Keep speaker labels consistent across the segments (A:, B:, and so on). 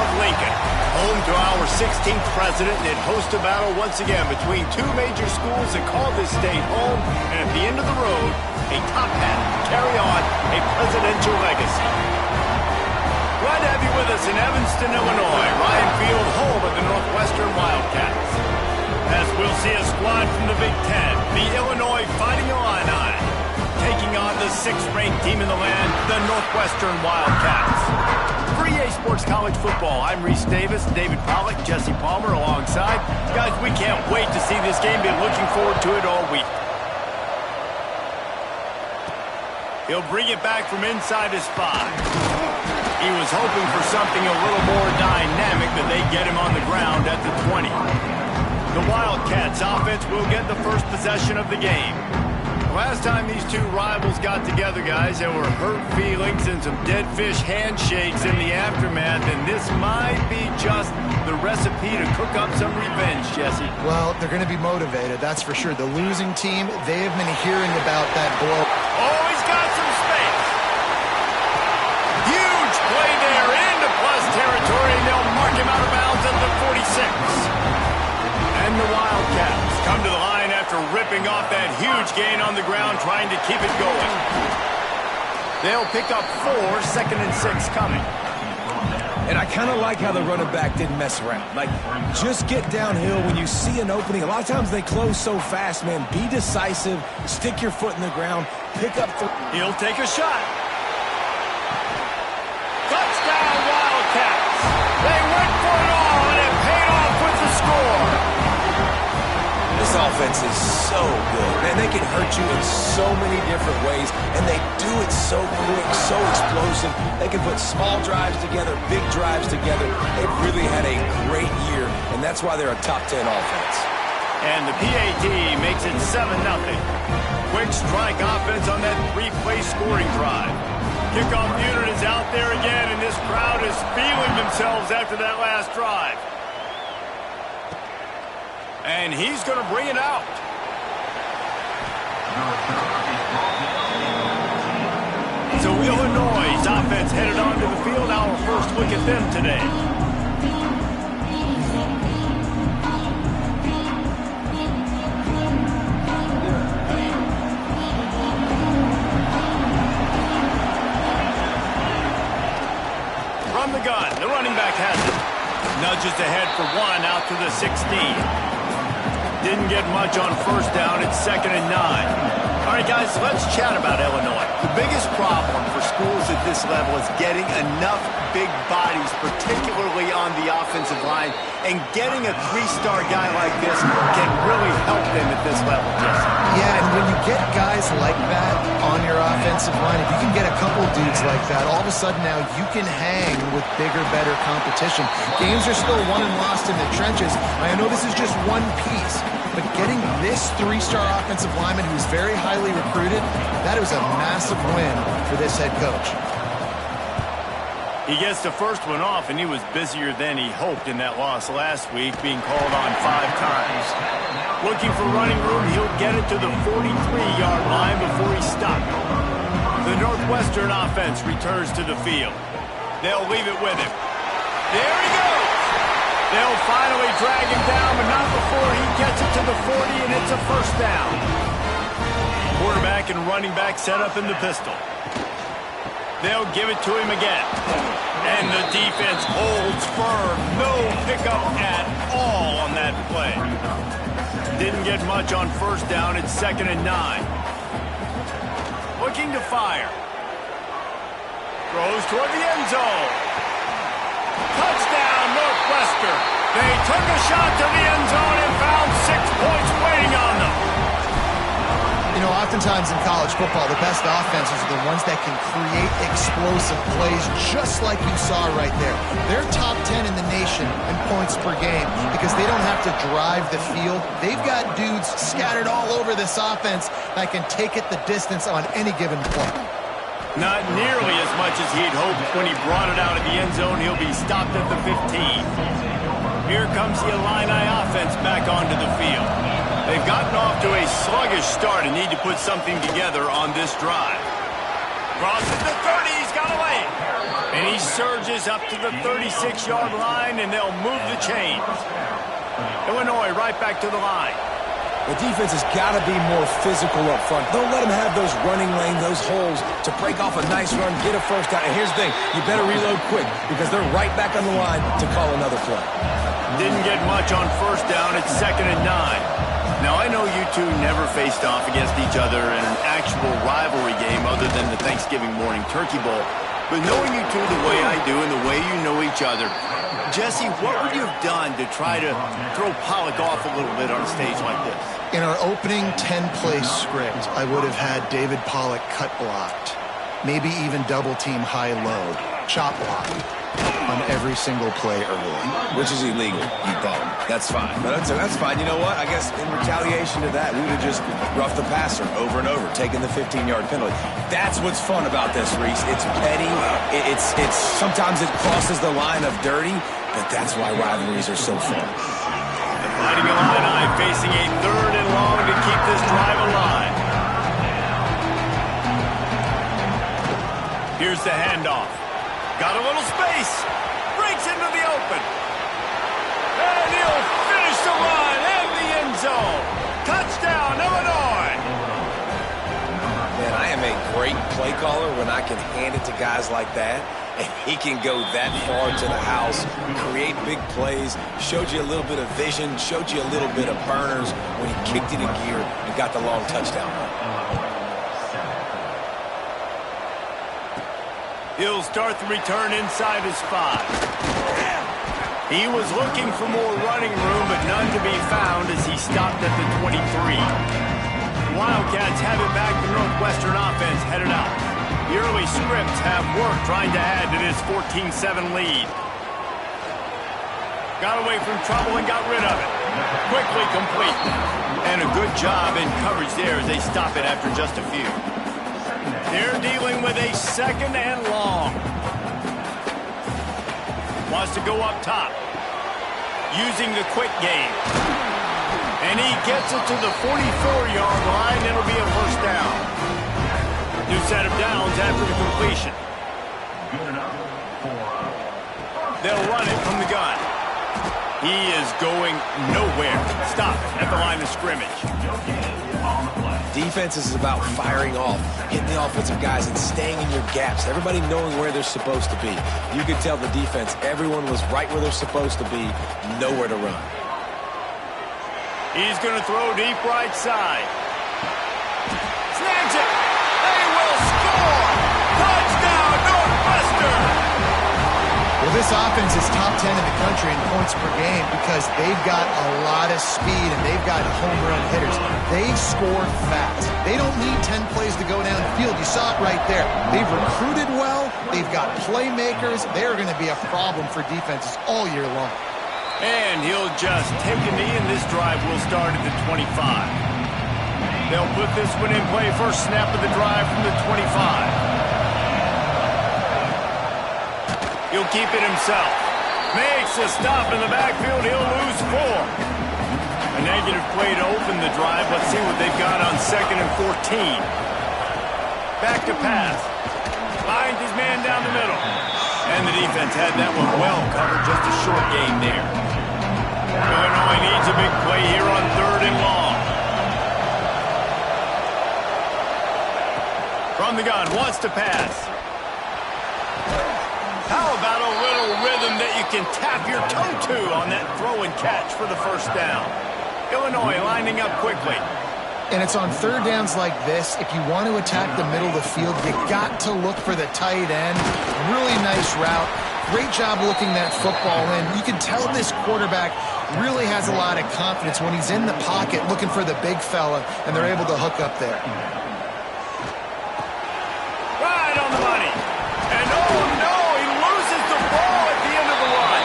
A: of Lincoln, home to our 16th president, and it hosts a battle once again between two major schools that call this state home, and at the end of the road, a top hat to carry on a presidential legacy. Glad to have you with us in Evanston, Illinois. Ryan Field, home of the Northwestern Wildcats. As we'll see a squad from the Big Ten, the Illinois Fighting Illini, taking on the 6th-ranked team in the land, the Northwestern Wildcats. For EA Sports College Football, I'm Reese Davis, David Pollack, Jesse Palmer alongside. Guys, we can't wait to see this game. Been looking forward to it all week. He'll bring it back from inside his 5. He was hoping for something a little more dynamic, but they get him on the ground at the 20. The Wildcats offense will get the first possession of the game. Last time these two rivals got together, guys, there were hurt feelings and some dead fish handshakes in the aftermath, and this might be just the recipe to cook up some revenge, Jesse.
B: Well, they're going to be motivated, that's for sure. The losing team, they have been hearing about that blow.
A: Oh, he's got some space. Huge play there into plus territory, and they'll mark him out of bounds at the 46. And the Wildcats come to the line after ripping off that huge gain on the ground, trying to keep it going. They'll pick up 4, 2nd and 6 coming.
C: And I kind of like how the running back didn't mess around. Like, just get downhill when you see an opening. A lot of times they close so fast, man. Be decisive, stick your foot in the ground, pick up the...
A: He'll take a shot. Touchdown, Wildcats. They went for it all, and it paid off with the score.
C: This offense is so good. Man, they can hurt you in so many different ways, and they do it so quick, so explosive. They can put small drives together, big drives together. They've really had a great year, and that's why they're a top 10 offense.
A: And the PAT makes it 7-0. Quick strike offense on that 3-play scoring drive. Kickoff unit is out there again, and this crowd is feeling themselves after that last drive. And he's going to bring it out. So Illinois' offense headed onto the field. Our first look at them today. From the gun, the running back has it. Nudges ahead for 1 out to the 16. Didn't get much on first down. It's 2nd and 9. All right, guys, let's chat about Illinois. The biggest problem for schools at this level is getting enough big bodies, particularly on the offensive line, and getting a 3-star guy like this can really help them at this level, Jesse.
B: Yeah, and when you get guys like that on your offensive line, if you can get a couple dudes like that, all of a sudden now you can hang with bigger, better competition. Games are still won and lost in the trenches. I know this is just one piece, but getting this 3-star offensive lineman who's very highly recruited, that was a massive win for this head coach.
A: He gets the first one off, and he was busier than he hoped in that loss last week, being called on 5 times. Looking for running room, he'll get it to the 43-yard line before he's stopped. The Northwestern offense returns to the field. They'll leave it with him. There he goes! They'll finally drag him down, but not before he gets it to the 40, and it's a first down. Quarterback and running back set up in the pistol. They'll give it to him again. And the defense holds firm. No pickup at all on that play. Didn't get much on first down. It's 2nd and 9. Looking to fire. Throws toward the end zone. Touchdown, Northwestern. They took a shot to the end zone and found 6 points waiting on them.
B: You know, oftentimes in college football, the best offenses are the ones that can create explosive plays just like you saw right there. They're top 10 in the nation in points per game because they don't have to drive the field. They've got dudes scattered all over this offense that can take it the distance on any given play.
A: Not nearly as much as he'd hoped when he brought it out of the end zone. He'll be stopped at the 15. Here comes the Illini offense back onto the field. They've gotten off to a sluggish start and need to put something together on this drive. Crosses the 30, he's got a lane. And he surges up to the 36-yard line, and they'll move the chains. Illinois right back to the line.
C: The defense has got to be more physical up front. Don't let them have those running lanes, those holes to break off a nice run, get a first down. And here's the thing, you better reload quick because they're right back on the line to call another play.
A: Didn't get much on first down. It's 2nd and 9. Now, I know you two never faced off against each other in an actual rivalry game other than the Thanksgiving morning turkey bowl. But knowing you two the way I do and the way you know each other, Jesse, what would you have done to try to throw Pollock off a little bit on a stage like this?
B: In our opening 10-play script, I would have had David Pollock cut blocked, maybe even double-team high-low, chop block on every single play early.
C: Which is illegal, you bum. That's fine. But that's fine. You know what? I guess in retaliation to that, we would have just roughed the passer over and over, taking the 15-yard penalty. That's what's fun about this, Reese. It's petty. It's sometimes it crosses the line of dirty, but that's why rivalries are so fun.
A: Fighting Illini facing a 3rd and long to keep this drive alive. Here's the handoff. Got a little space. Breaks into the open. And he'll finish the run in the end zone. Touchdown, Illinois.
C: Man, I am a great play caller when I can hand it to guys like that. And he can go that far to the house, create big plays, showed you a little bit of vision, showed you a little bit of burners when he kicked it in gear and got the long touchdown.
A: He'll start the return inside his 5. He was looking for more running room, but none to be found as he stopped at the 23. Wildcats have it back. The Northwestern offense headed out. The early scripts have worked trying to add to this 14-7 lead. Got away from trouble and got rid of it. Quickly complete. And a good job in coverage there as they stop it after just a few. They're dealing with a 2nd and long. Wants to go up top. Using the quick game. And he gets it to the 44-yard line. It'll be a first down. New set of downs after the completion. They'll run it from the gun. He is going nowhere. Stop at the line of scrimmage.
C: Defense is about firing off, hitting the offensive guys and staying in your gaps. Everybody knowing where they're supposed to be. You could tell the defense, everyone was right where they're supposed to be, nowhere to run.
A: He's going to throw deep right side. Snags it. They will score. Touchdown, Northwestern.
B: Well, this offense is top 10 in the country in points per game because they've got a lot of speed and they've got home run hitters. They score fast. They don't need 10 plays to go down the field. You saw it right there. They've recruited well. They've got playmakers. They're going to be a problem for defenses all year long.
A: And he'll just take a knee, and this drive will start at the 25. They'll put this one in play. First snap of the drive from the 25. He'll keep it himself. Makes a stop in the backfield. He'll lose 4. A negative play to open the drive. Let's see what they've got on 2nd and 14. Back to pass. Finds his man down the middle. And the defense had that one well covered. Just a short game there. Illinois needs a big play here on 3rd and long. From the gun, wants to pass. How about a little rhythm that you can tap your toe to on that throw and catch for the first down? Illinois lining up quickly.
B: And it's on 3rd downs like this. If you want to attack the middle of the field, you got to look for the tight end. Really nice route. Great job looking that football in. You can tell this quarterback really has a lot of confidence when he's in the pocket looking for the big fella, and they're able to hook up there.
A: Right on the money. And oh no, he loses the ball at the end of the run.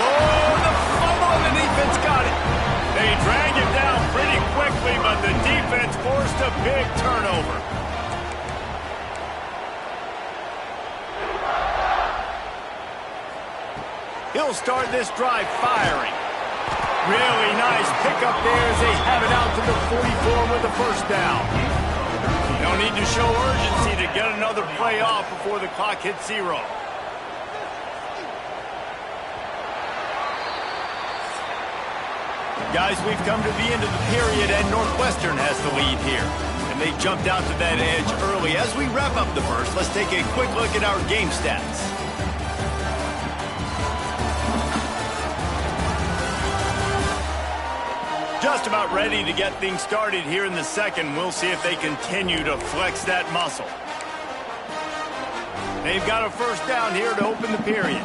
A: Oh, the fumble, and the defense got it. They drag it down pretty quickly, but the defense forced a big turnover. He'll start this drive firing. Really nice pickup there as they have it out to the 44 with the first down. They'll need to show urgency to get another play off before the clock hits 0. Guys, we've come to the end of the period, and Northwestern has the lead here. And they jumped out to that edge early. As we wrap up the first, let's take a quick look at our game stats. Just about ready to get things started here in the second. We'll see if they continue to flex that muscle. They've got a first down here to open the period.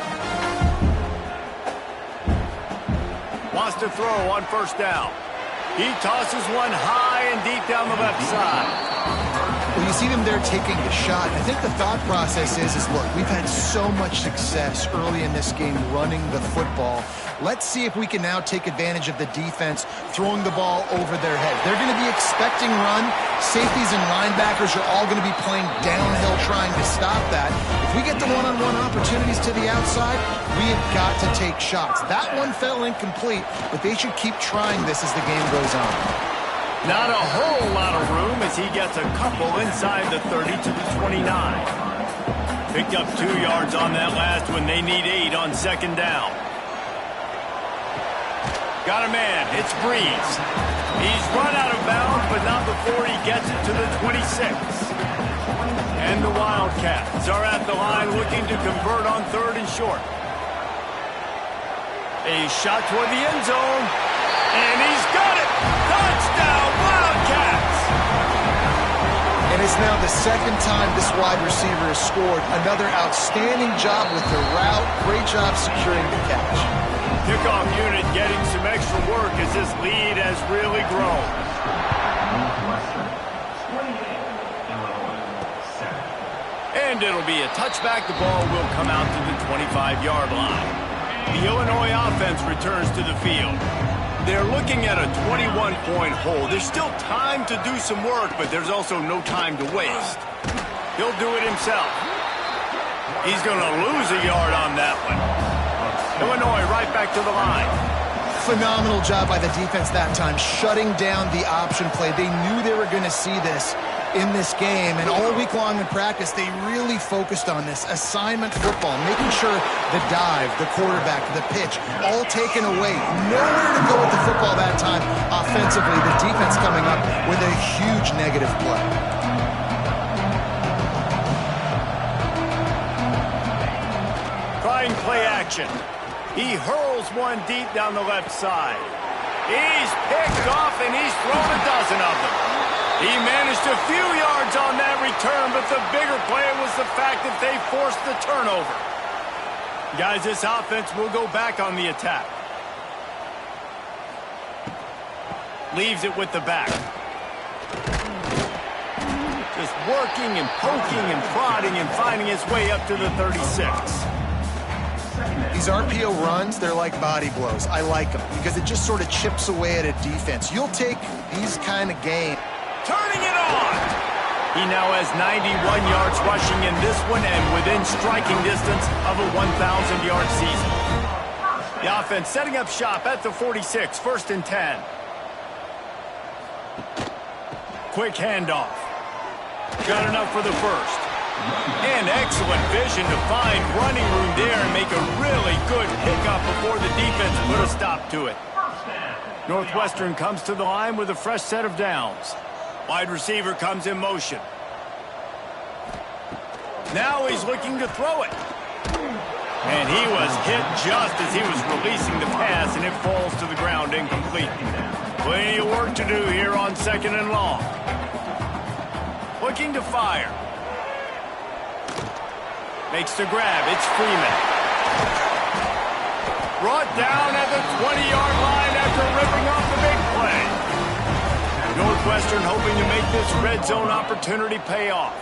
A: Wants to throw on first down. He tosses one high and deep down the left side.
B: Well, you see them there taking the shot. I think the thought process is look, we've had so much success early in this game running the football. Let's see if we can now take advantage of the defense throwing the ball over their head. They're going to be expecting run. Safeties and linebackers are all going to be playing downhill trying to stop that. If we get the one-on-one opportunities to the outside, we have got to take shots. That one fell incomplete, but they should keep trying this as the game goes on.
A: Not a whole lot of room as he gets a couple inside the 30 to the 29. Picked up 2 yards on that last one. They need 8 on second down. Got a man. It's Breeze. He's run out of bounds, but not before he gets it to the 26. And the Wildcats are at the line looking to convert on third and short. A shot toward the end zone. And he's got it! Touchdown, Wildcats!
B: And it's now the second time this wide receiver has scored. Another outstanding job with the route. Great job securing the catch.
A: Kickoff unit getting some extra work as this lead has really grown. And it'll be a touchback. The ball will come out to the 25-yard line. The Illinois offense returns to the field. They're looking at a 21-point hole. There's still time to do some work, but there's also no time to waste. He'll do it himself. He's going to lose a yard on that one. Illinois right back to the line.
B: Phenomenal job by the defense that time, shutting down the option play. They knew they were going to see this in this game, and all week long in practice, they really focused on this assignment football, making sure the dive, the quarterback, the pitch, all taken away. Nowhere to go with the football that time offensively. The defense coming up with a huge negative play.
A: Trying play action. He hurls one deep down the left side. He's picked off, and he's thrown a dozen of them. He managed a few yards on that return, but the bigger play was the fact that they forced the turnover. Guys, this offense will go back on the attack. Leaves it with the back. Just working and poking and prodding and finding his way up to the 36.
B: These RPO runs, they're like body blows. I like them because it just sort of chips away at a defense. You'll take these kind of games.
A: Turning it on! He now has 91 yards rushing in this one and within striking distance of a 1,000-yard season. The offense setting up shop at the 46, first and 10. Quick handoff. Got enough for the first. And excellent vision to find running room there and make a really good pickup before the defense put a stop to it. Northwestern comes to the line with a fresh set of downs. Wide receiver comes in motion. Now he's looking to throw it. And he was hit just as he was releasing the pass, and it falls to the ground incomplete. Plenty of work to do here on second and long. Looking to fire. Makes the grab. It's Freeman. Brought down at the 20-yard line after ripping off the big play. Northwestern hoping to make this red zone opportunity pay off.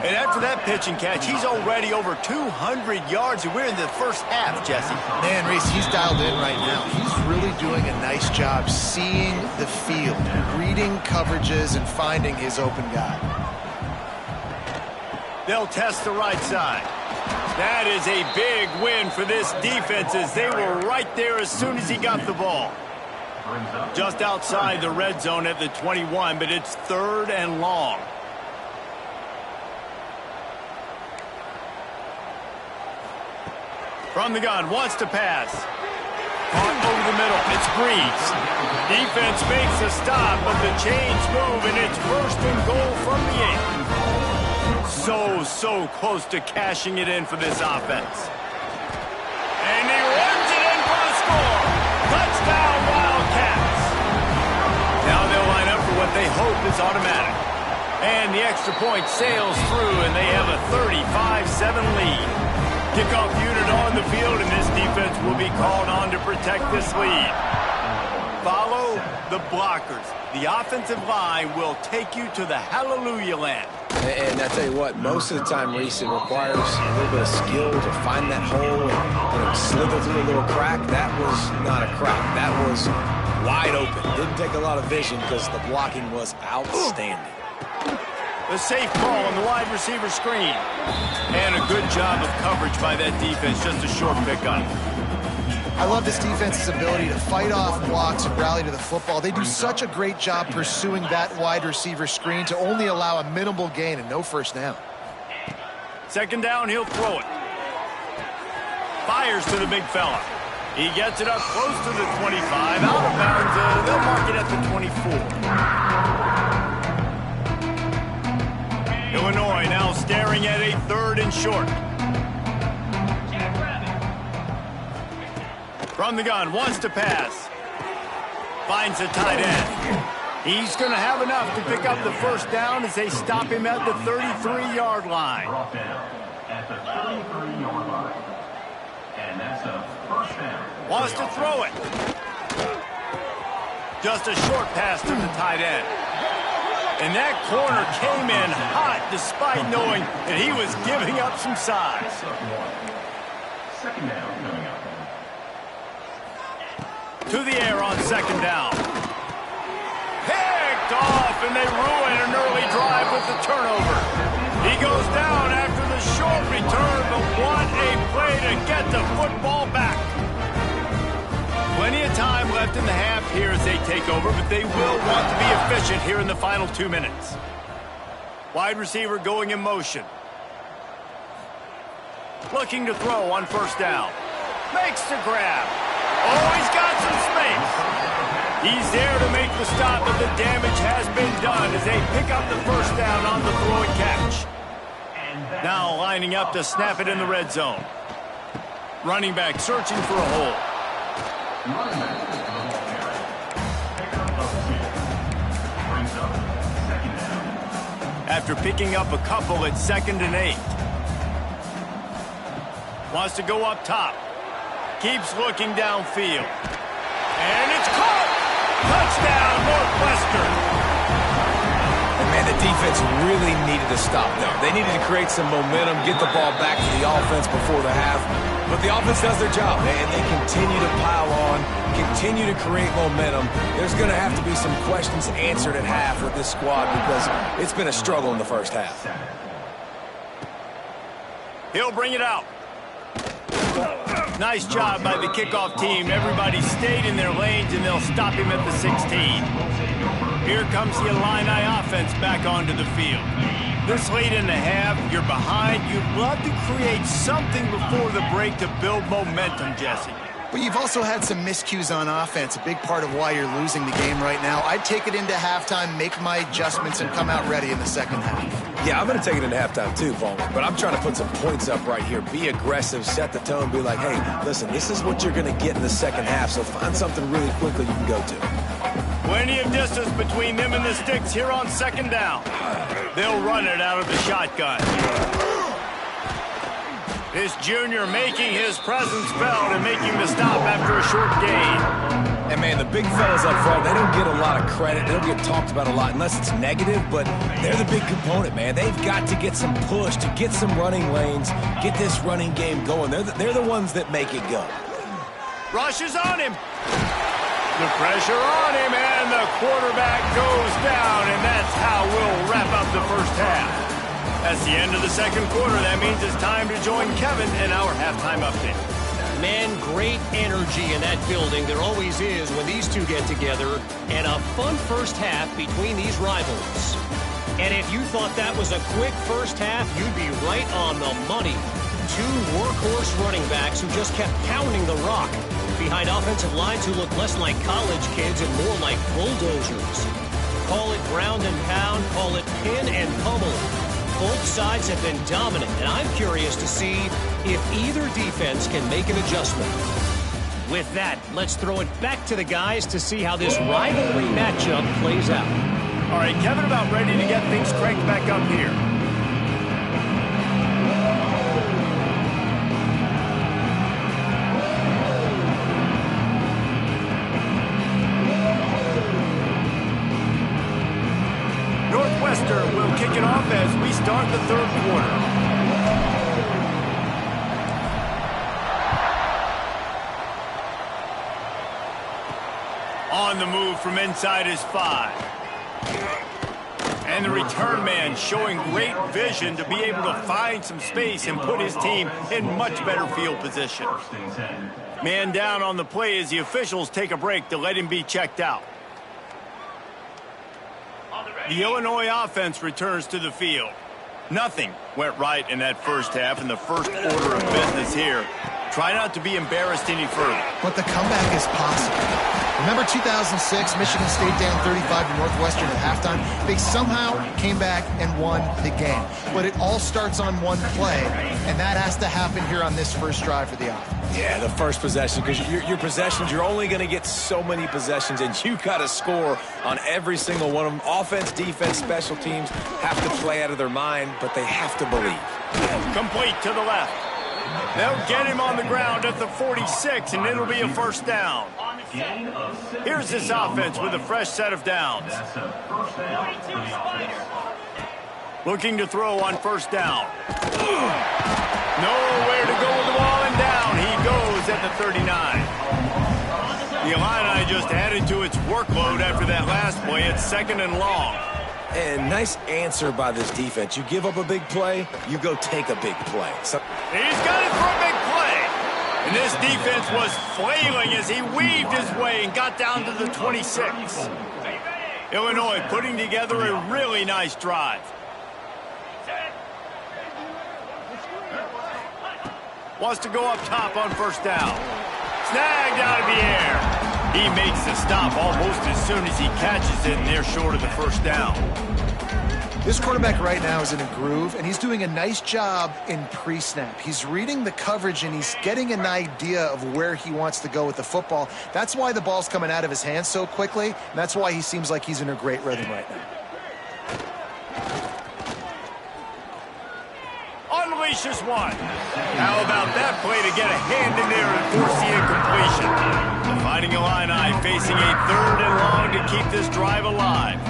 A: And after that pitch and catch, he's already over 200 yards, and we're in the first half, Jesse.
B: Man, Reese, he's dialed in right now. He's really doing a nice job seeing the field, reading coverages, and finding his open guy.
A: They'll test the right side. That is a big win for this defense as they were right there as soon as he got the ball. Just outside the red zone at the 21, but it's third and long. From the gun, wants to pass. Caught over the middle. It's Breeze. Defense makes a stop, but the chains move, and it's first and goal from the 8. So close to cashing it in for this offense. And he runs it in for the score. Touchdown, Wildcats. Now they'll line up for what they hope is automatic. And the extra point sails through, and they have a 35-7 lead. Kickoff unit on the field, and this defense will be called on to protect this lead. Follow the blockers. The offensive line will take you to the hallelujah land.
C: And I tell you what, most of the time, Reese, it requires a little bit of skill to find that hole and slither through a little crack. That was not a crack. That was wide open. Didn't take a lot of vision because the blocking was outstanding.
A: The safe ball on the wide receiver screen. And a good job of coverage by that defense. Just a short pickup.
B: I love this defense's ability to fight off blocks and rally to the football. They do such a great job pursuing that wide receiver screen to only allow a minimal gain and no first down.
A: Second down, he'll throw it. Fires to the big fella. He gets it up close to the 25. Out of bounds. They'll mark it at the 24. Illinois now staring at a 3rd and short. From the gun, wants to pass. Finds a tight end. He's going to have enough to pick up the first down as they stop him at the 33-yard line. Wants to throw it. Just a short pass to the tight end. And that corner came in hot despite knowing that he was giving up some size. Second down coming up. To the air on second down. Picked off, and they ruin an early drive with the turnover. He goes down after the short return, but what a play to get the football back. Plenty of time left in the half here as they take over, but they will want to be efficient here in the final 2 minutes. Wide receiver going in motion. Looking to throw on first down. Makes the grab. Oh, he's got some space. He's there to make the stop, but the damage has been done as they pick up the first down on the throw and catch. Now lining up to snap it in the red zone. Running back searching for a hole. After picking up a couple, it's 2nd and 8. Wants to go up top. Keeps looking downfield. And it's caught! Touchdown, Northwestern!
C: And man, the defense really needed to stop there. They needed to create some momentum, get the ball back to the offense before the half. But the offense does their job, and they continue to pile on, continue to create momentum. There's going to have to be some questions answered at half with this squad because it's been a struggle in the first half.
A: He'll bring it out. Nice job by the kickoff team. Everybody stayed in their lanes, and they'll stop him at the 16. Here comes the Illini offense back onto the field. This late in the half, you're behind. You'd love to create something before the break to build momentum, Jesse.
B: But you've also had some miscues on offense, a big part of why you're losing the game right now. I'd take it into halftime, make my adjustments, and come out ready in the second half.
C: Yeah, I'm going to take it into halftime too, Vaughn. But I'm trying to put some points up right here. Be aggressive, set the tone, be like, hey, listen, this is what you're going to get in the second half, so find something really quickly you can go to.
A: Plenty of distance between them and the sticks here on second down. They'll run it out of the shotgun. This junior making his presence felt and making the stop after a short gain.
C: And, man, the big fellas up front, they don't get a lot of credit. They don't get talked about a lot unless it's negative, but they're the big component, man. They've got to get some push, to get some running lanes, get this running game going. They're the ones that make it go.
A: Rush is on him. The pressure on him, and the quarterback goes down, and that's how we'll wrap up the first half. That's the end of the second quarter. That means it's time to join Kevin in our halftime update.
D: Man, great energy in that building. There always is when these two get together. And a fun first half between these rivals. And if you thought that was a quick first half, you'd be right on the money. Two workhorse running backs who just kept pounding the rock behind offensive lines who look less like college kids and more like bulldozers. Call it ground and pound, call it pin and pummel. Both sides have been dominant, and I'm curious to see if either defense can make an adjustment. With that, let's throw it back to the guys to see how this rivalry matchup plays out.
A: All right, Kevin, about ready to get things cranked back up here. Northwestern will kick it off as we start the third quarter. On the move from inside his 5. And the return man showing great vision to be able to find some space and put his team in much better field position. Man down on the play as the officials take a break to let him be checked out. The Illinois offense returns to the field. Nothing went right in that first half in the first order of business here. Try not to be embarrassed any further.
B: But the comeback is possible. Remember 2006, Michigan State down 35 to Northwestern at halftime? They somehow came back and won the game. But it all starts on one play, and that has to happen here on this first drive for the offense.
C: Yeah, the first possession, because your possessions, you're only going to get so many possessions, and you got to score on every single one of them. Offense, defense, special teams have to play out of their mind, but they have to believe.
A: Complete to the left. They'll get him on the ground at the 46, and it'll be a first down. Here's this offense with a fresh set of downs. Looking to throw on first down. Nowhere to go with the ball, and down he goes at the 39. The Illini just added to its workload after that last play. It's second and long.
C: And nice answer by this defense. You give up a big play, you go take a big play. So
A: he's got it for a big play. And this defense was flailing as he weaved his way and got down to the 26. Illinois putting together a really nice drive. Wants to go up top on first down. Snagged out of the air. He makes the stop almost as soon as he catches it, and they're short of the first down.
B: This quarterback right now is in a groove, and he's doing a nice job in pre-snap. He's reading the coverage, and he's getting an idea of where he wants to go with the football. That's why the ball's coming out of his hands so quickly, and that's why he seems like he's in a great rhythm right now.
A: Unleashes one. How about that play to get a hand in there and force the incompletion? The Fighting Illini facing a third and long to keep this drive alive.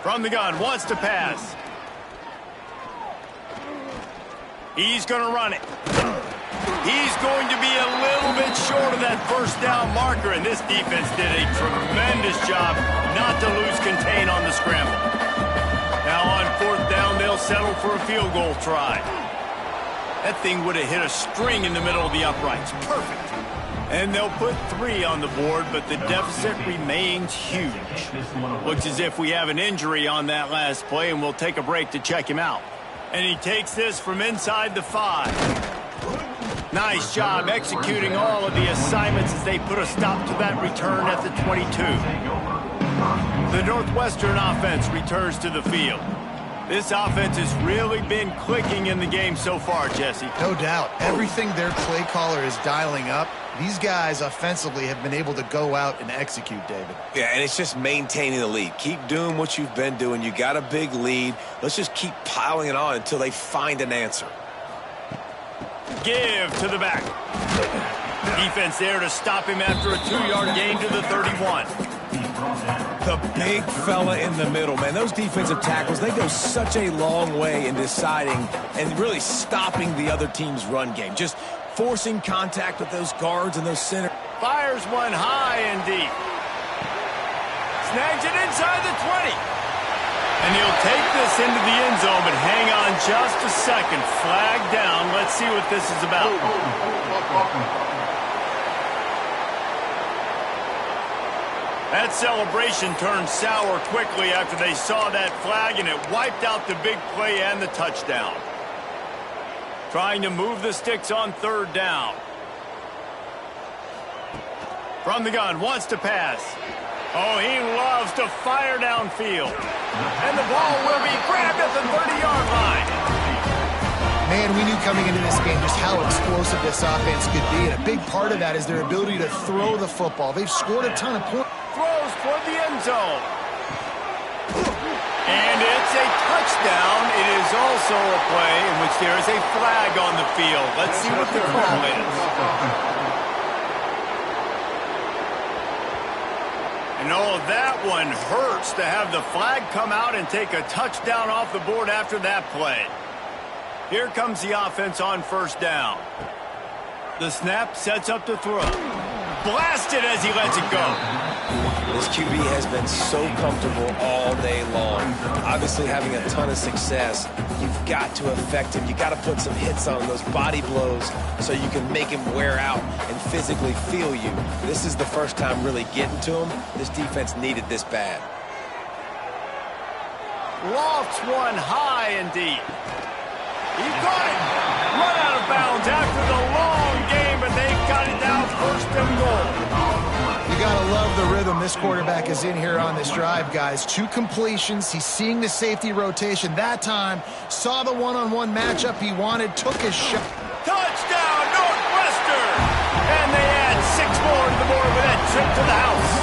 A: From the gun, wants to pass. He's going to run it. He's going to be a little bit short of that first down marker, and this defense did a tremendous job not to lose contain on the scramble. Now on fourth down, they'll settle for a field goal try. That thing would have hit a string in the middle of the uprights. Perfect. And they'll put 3 on the board, but the deficit remains huge. Looks as if we have an injury on that last play, and we'll take a break to check him out. And he takes this from inside the 5. Nice job executing all of the assignments as they put a stop to that return at the 22. The Northwestern offense returns to the field. This offense has really been clicking in the game so far, Jesse.
B: No doubt. Everything their play caller is dialing up, these guys offensively have been able to go out and execute, David.
C: Yeah, and it's just maintaining the lead. Keep doing what you've been doing. You got a big lead. Let's just keep piling it on until they find an answer.
A: Give to the back. Defense there to stop him after a 2-yard gain to the 31.
C: The big fella in the middle, man. Those defensive tackles, they go such a long way in deciding and really stopping the other team's run game. Just forcing contact with those guards and those center.
A: Fires one high and deep. Snags it inside the 20. And he'll take this into the end zone, but hang on just a second. Flag down. Let's see what this is about. That celebration turned sour quickly after they saw that flag, and it wiped out the big play and the touchdown. Trying to move the sticks on third down. From the gun, wants to pass. Oh, he loves to fire downfield. And the ball will be grabbed at the 30-yard line.
B: Man, we knew coming into this game just how explosive this offense could be, and a big part of that is their ability to throw the football. They've scored a ton of points.
A: Throws toward the end zone. And it's a touchdown. It is also a play in which there is a flag on the field. Let's see what the call is. And oh, that one hurts to have the flag come out and take a touchdown off the board after that play. Here comes the offense on first down. The snap sets up the throw. Blasted as he lets it go.
C: This QB has been so comfortable all day long. Obviously having a ton of success. You've got to affect him. You've got to put some hits on him, those body blows, so you can make him wear out and physically feel you. This is the first time really getting to him. This defense needed this bad.
A: Lofts one high and deep. He got it. Run out of bounds after the long game, but they've got it down first and goal.
B: You got to love the rhythm this quarterback is in here on this drive, guys. 2 completions. He's seeing the safety rotation. That time, saw the one-on-one matchup he wanted, took his shot.
A: Touchdown, Northwestern! And they add 6 more to the board with that trip to the house.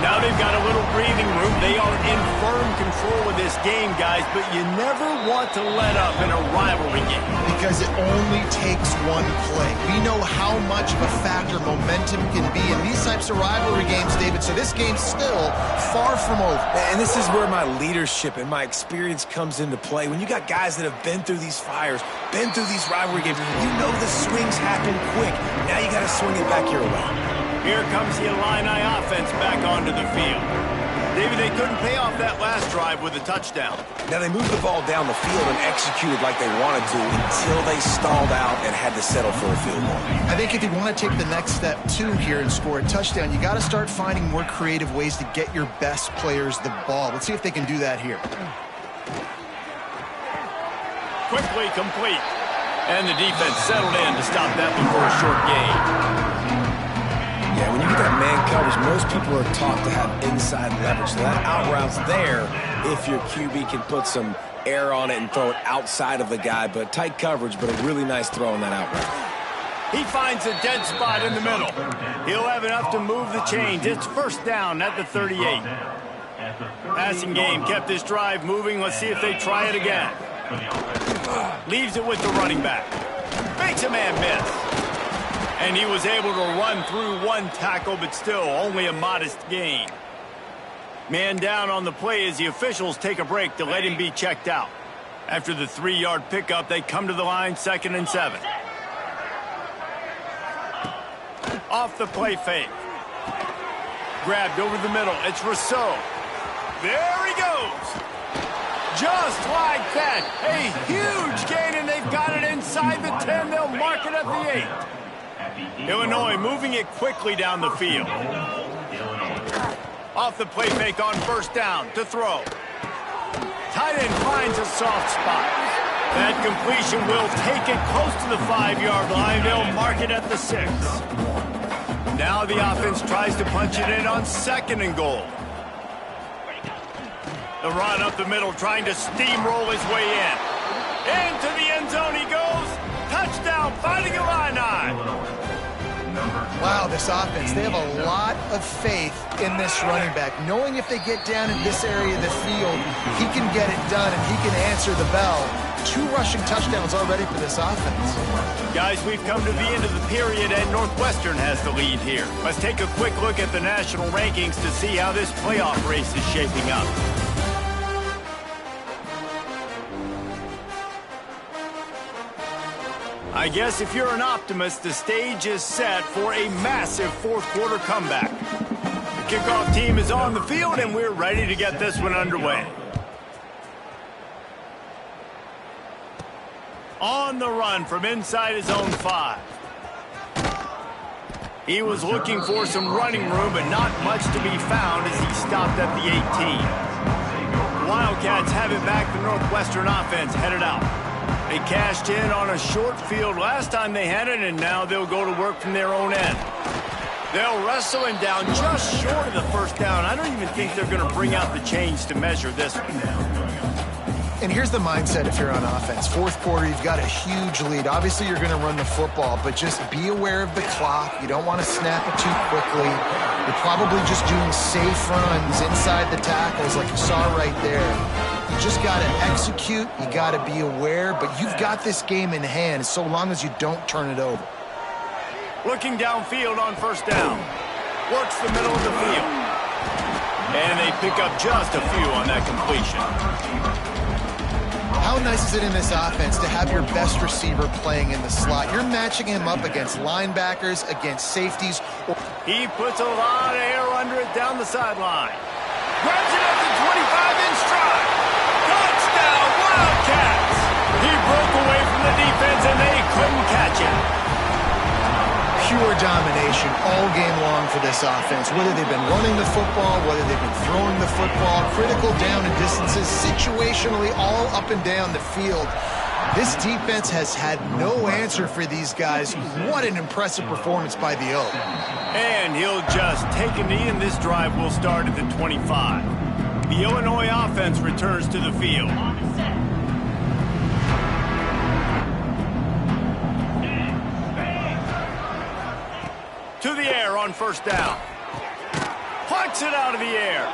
A: Now they've got a little breathing room. They are in firm control of this game, guys, but you never want to let up in a rivalry game.
B: Because it only takes one play. We know how much of a factor momentum can be in these types of rivalry games, David, so this game's still far from over.
C: And this is where my leadership and my experience comes into play. When you got guys that have been through these fires, been through these rivalry games, you know the swings happen quick. Now you got to swing it back your way.
A: Here comes the Illini offense back onto the field. David, they couldn't pay off that last drive with a touchdown.
C: Now they moved the ball down the field and executed like they wanted to until they stalled out and had to settle for a field goal.
B: I think if you want to take the next step, too, here and score a touchdown, you got to start finding more creative ways to get your best players the ball. Let's see if they can do that here.
A: Quickly complete. And the defense settled in to stop that before a short gain.
C: Yeah, when you get that man coverage, most people are taught to have inside leverage. So that out route's there if your QB can put some air on it and throw it outside of the guy. But tight coverage, but a really nice throw on that out route.
A: He finds a dead spot in the middle. He'll have enough to move the chains. It's first down at the 38. Passing game kept this drive moving. Let's see if they try it again. Leaves it with the running back. Makes a man miss. And he was able to run through one tackle, but still only a modest gain. Man down on the play as the officials take a break to let him be checked out. After the 3-yard pickup, they come to the line, 2nd and 7. Off the play fake. Grabbed over the middle. It's Rousseau. There he goes. Just like that. A huge gain, and they've got it inside the 10. They'll mark it at the 8. Illinois moving it quickly down the field. Off the play fake on first down to throw. Tight end finds a soft spot. That completion will take it close to the 5-yard line. They'll mark it at the 6. Now the offense tries to punch it in on 2nd and goal. The run up the middle, trying to steamroll his way in. Into the end zone he goes. Touchdown, Fighting Illini.
B: Wow, this offense, they have a lot of faith in this running back, knowing if they get down in this area of the field, he can get it done and he can answer the bell. 2 rushing touchdowns already for this offense.
A: Guys, we've come to the end of the period, and Northwestern has the lead here. Let's take a quick look at the national rankings to see how this playoff race is shaping up. I guess if you're an optimist, the stage is set for a massive 4th-quarter comeback. The kickoff team is on the field, and we're ready to get this one underway. On the run from inside his own 5. He was looking for some running room, but not much to be found as he stopped at the 18. The Wildcats have it back. The Northwestern offense headed out. They cashed in on a short field last time they had it, and now they'll go to work from their own end. They'll wrestle him down just short of the first down. I don't even think they're going to bring out the chains to measure this one.
B: And here's the mindset if you're on offense. Fourth quarter, you've got a huge lead. Obviously, you're going to run the football, but just be aware of the clock. You don't want to snap it too quickly. You're probably just doing safe runs inside the tackles like you saw right there. You just got to execute. You got to be aware, but you've got this game in hand so long as you don't turn it over.
A: Looking downfield on first down. Works the middle of the field. And they pick up just a few on that completion.
B: How nice is it in this offense to have your best receiver playing in the slot? You're matching him up against linebackers, against safeties.
A: He puts a lot of air under it down the sideline. Grabs it up to 25 in stride. Touchdown, Wildcats! He broke away from the defense and they couldn't catch him.
B: Pure domination all game long for this offense. Whether they've been running the football, whether they've been throwing the football, critical down and distances, situationally all up and down the field. This defense has had no answer for these guys. What an impressive performance by the O.
A: And he'll just take a knee, and this drive will start at the 25. The Illinois offense returns to the field. To the air on first down. Plucks it out of the air.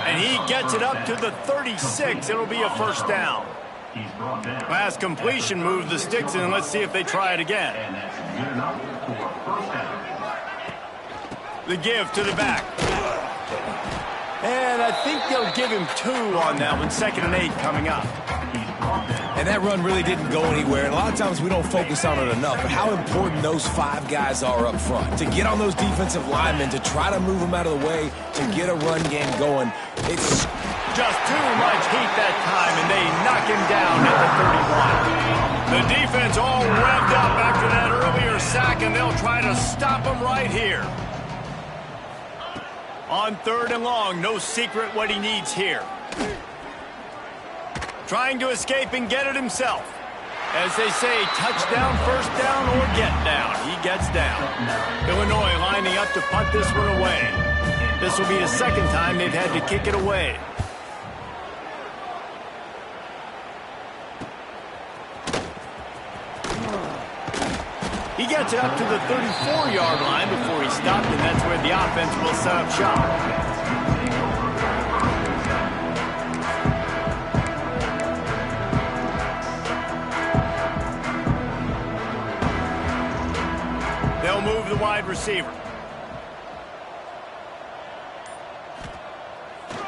A: And he gets it up to the 36. It'll be a first down. Last completion moved the sticks in. Let's see if they try it again. The give to the back. And I think they'll give him 2 on that one. 2nd and 8 coming up.
C: And that run really didn't go anywhere. And a lot of times we don't focus on it enough, but how important those 5 guys are up front. To get on those defensive linemen, to try to move them out of the way, to get a run game going. It's
A: just too much heat that time, and they knock him down at the 31. The defense all revved up after that earlier sack, and they'll try to stop him right here. On 3rd and long, no secret what he needs here. Trying to escape and get it himself. As they say, touchdown, first down, or get down. He gets down. Illinois lining up to punt this one away. This will be the 2nd time they've had to kick it away. He gets it up to the 34-yard line before he stopped, and that's where the offense will set up shop. They'll move the wide receiver.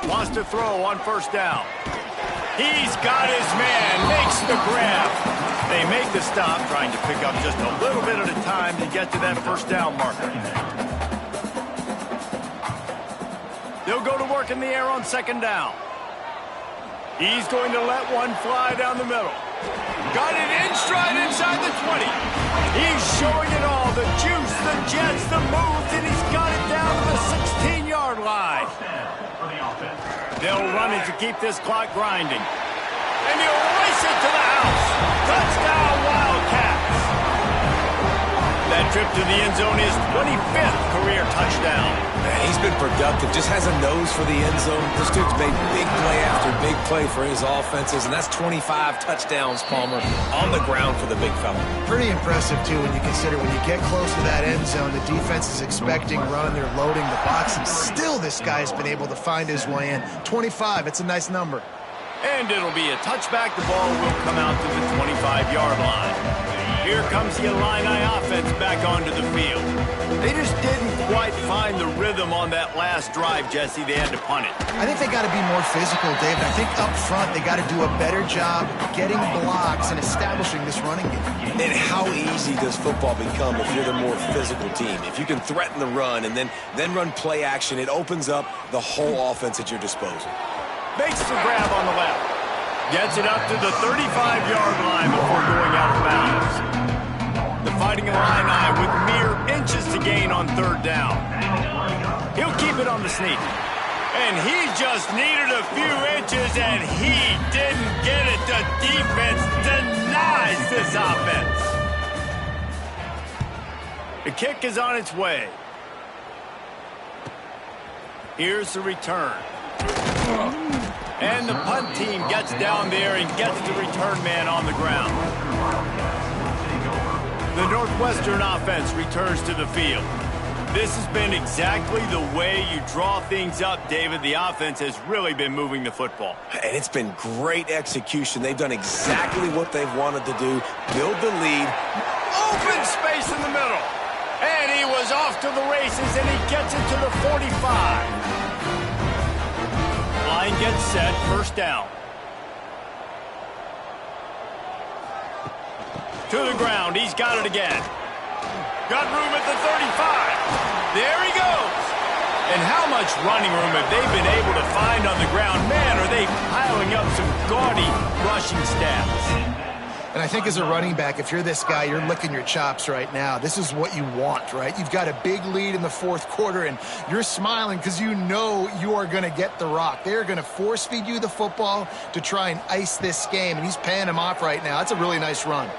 A: Wants to throw on first down. He's got his man, makes the grab. They make the stop, trying to pick up just a little bit at a time to get to that first down marker. They'll go to work in the air on 2nd down. He's going to let one fly down the middle. Got it in stride inside the 20. He's showing it all. The juice, the jets, the moves, and he's got it down to the 16-yard line. They'll run it to keep this clock grinding. And he'll race it to the house. Touchdown, Wildcats. That trip to the end zone is 25th career touchdown.
C: Man, he's been productive, just has a nose for the end zone. This dude's made big play after big play for his offenses, and that's 25 touchdowns, Palmer, on the ground for the big fella.
B: Pretty impressive, too, when you consider when you get close to that end zone, the defense is expecting run, they're loading the box, and still this guy's been able to find his way in. 25, it's a nice number.
A: And it'll be a touchback. The ball will come out to the 25-yard line. Here comes the Illini offense back onto the field. They just didn't quite find the rhythm on that last drive, Jesse. They had to punt it.
B: I think they got to be more physical, Dave. I think up front they got to do a better job getting blocks and establishing this running game.
C: And how easy does football become if you're the more physical team? If you can threaten the run and then run play action, it opens up the whole offense at your disposal.
A: Makes the grab on the left. Gets it up to the 35-yard line before going out of bounds. The Fighting Illini with mere inches to gain on 3rd it on the sneak. And he just needed a few inches, and he didn't get it. The defense denies this offense. The kick is on its way. Here's the return. And the punt team gets down there and gets the return man on the ground. The Northwestern offense returns to the field. This has been exactly the way you draw things up, David. The offense has really been moving the football.
C: And it's been great execution. They've done exactly what they've wanted to do. Build the lead.
A: Open space in the middle. And he was off to the races, and he gets it to the 45. Line gets set, first down. To the ground, he's got it again. Got room at the 35. There he goes. And how much running room have they been able to find on the ground? Man, are they piling up some gaudy rushing stats.
B: And I think as a running back, if you're this guy, you're licking your chops right now. This is what you want, right? You've got a big lead in the fourth quarter, and you're smiling because you know you are going to get the rock. They're going to force-feed you the football to try and ice this game, and he's paying him off right now. That's a really nice run.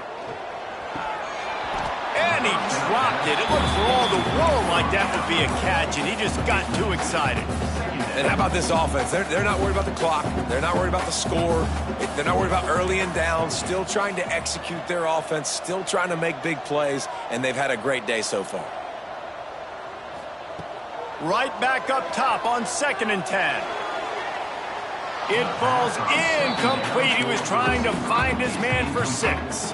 A: And he dropped it. It looked for all the world like that would be a catch, and he just got too excited.
C: And how about this offense? They're not worried about the clock. They're not worried about the score. They're not worried about early and down. Still trying to execute their offense. Still trying to make big plays. And they've had a great day so far.
A: Right back up top on 2nd and 10. It falls incomplete. He was trying to find his man for 6.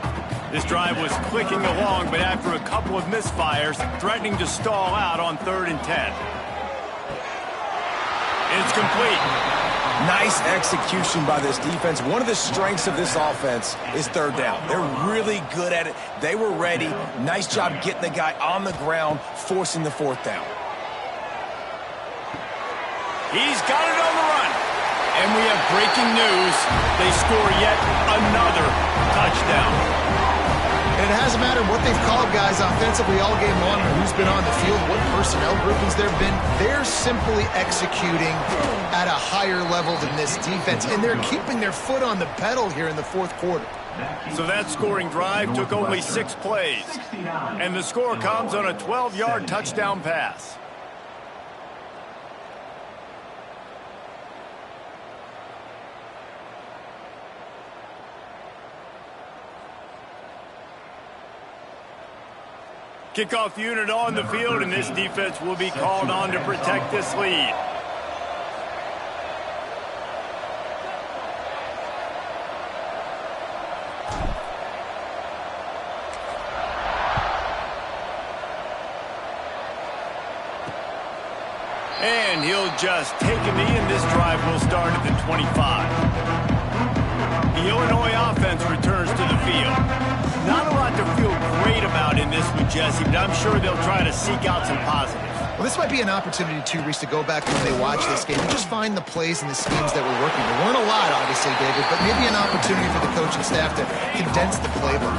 A: This drive was clicking along, but after a couple of misfires, threatening to stall out on 3rd and 10. It's complete.
C: Nice execution by this defense. One of the strengths of this offense is 3rd down. They're really good at it. They were ready. Nice job getting the guy on the ground, forcing the 4th down.
A: He's got it on the run. And we have breaking news. They score yet another touchdown.
B: And it hasn't mattered what they've called guys offensively all game long or who's been on the field, what personnel groupings there have been. They're simply executing at a higher level than this defense, and they're keeping their foot on the pedal here in the fourth quarter.
A: So that scoring drive took only 6 plays. And the score comes on a 12-yard touchdown pass. Kickoff unit on the field, and this defense will be called on to protect this lead. And he'll just take a knee, and this drive will start at the 25. The Illinois offense returns to the field. Not a lot to feel great about in this one, Jesse, but I'm sure they'll try to seek out some positives.
B: Well, this might be an opportunity, too, Reese, to go back when they watch this game and just find the plays and the schemes that were working. There weren't a lot, obviously, David, but maybe an opportunity for the coaching staff to condense the playbook.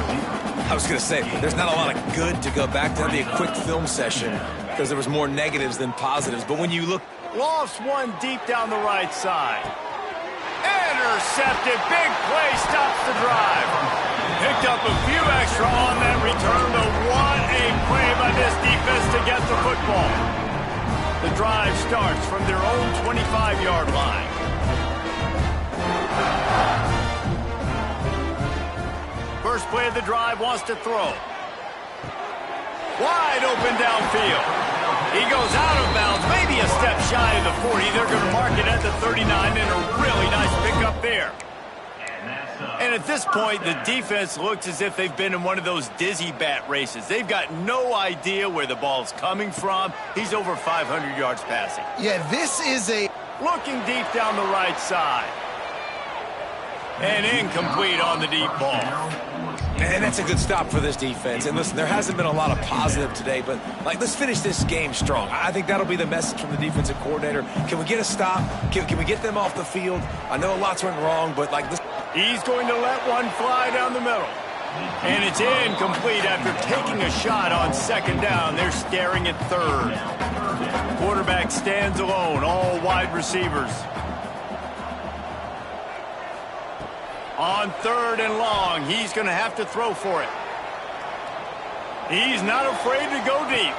C: I was going to say, there's not a lot of good to go back to. That'd be a quick film session because there was more negatives than positives. But when you look...
A: Lost one deep down the right side. Intercepted. Big play stops the drive. Picked up a few extra on that return, but what a play by this defense to get the football. The drive starts from their own 25-yard line. First play of the drive, wants to throw. Wide open downfield. He goes out of bounds, maybe a step shy of the 40. They're going to mark it at the 39, and a really nice pickup there. And at this point, the defense looks as if they've been in one of those dizzy bat races. They've got no idea where the ball's coming from. He's over 500 yards passing.
B: Yeah, this is a...
A: Looking deep down the right side. And incomplete on the deep ball.
C: And that's a good stop for this defense. And listen, there hasn't been a lot of positive today, but let's finish this game strong. I think that'll be the message from the defensive coordinator. Can we get a stop? Can we get them off the field? I know lots went wrong, but this...
A: He's going to let one fly down the middle. And it's incomplete after taking a shot on 2nd down. They're staring at 3rd. Quarterback stands alone, all wide receivers. On 3rd and long, he's going to have to throw for it. He's not afraid to go deep.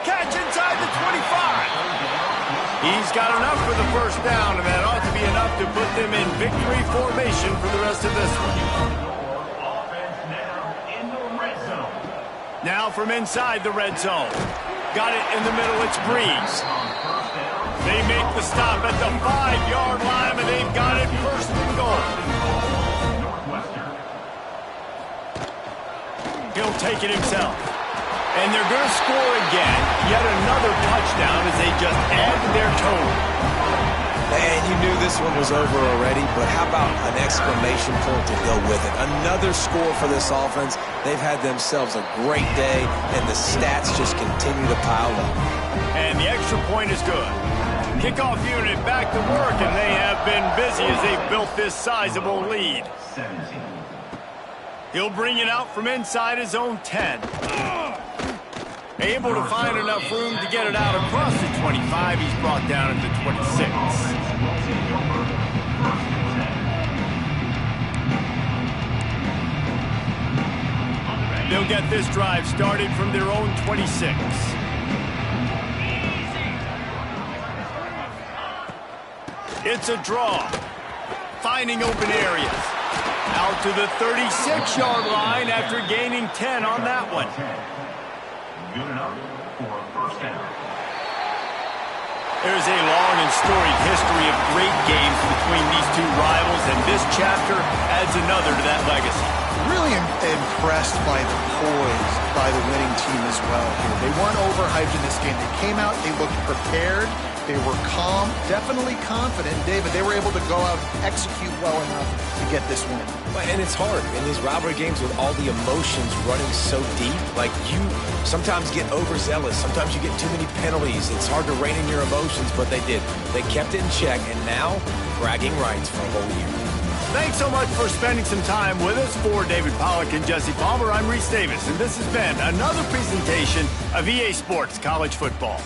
A: Catch inside the 25. He's got enough for the first down, and that ought to be enough to put them in victory formation for the rest of this one. Now from inside the red zone. Got it in the middle, it's Breeze. They make the stop at the 5-yard line, and they've got it 1st and goal. He'll take it himself. And they're going to score again. Yet another touchdown as they just add to their total.
C: And you knew this one was over already, but how about an exclamation point to go with it? Another score for this offense. They've had themselves a great day, and the stats just continue to pile up.
A: And the extra point is good. Kickoff unit back to work, and they have been busy as they've built this sizable lead. He'll bring it out from inside his own 10. Able to find enough room to get it out across the 25. He's brought down at the 26. They'll get this drive started from their own 26. It's a draw. Finding open areas. Out to the 36-yard line after gaining 10 on that one. Good enough for a first down. There's a long and storied history of great games between these two rivals, and this chapter adds another to that legacy.
B: Really impressed by the poise by the winning team as well here. They weren't overhyped in this game. They came out, they looked prepared, they were calm, definitely confident. David, they were able to go out and execute well enough to get this win.
C: And it's hard in these rivalry games with all the emotions running so deep. Like, you sometimes get overzealous. Sometimes you get too many penalties. It's hard to rein in your emotions, but they did. They kept it in check, and now bragging rights for a whole year.
A: Thanks so much for spending some time with us. For David Pollack and Jesse Palmer, I'm Reese Davis, and this has been another presentation of EA Sports College Football.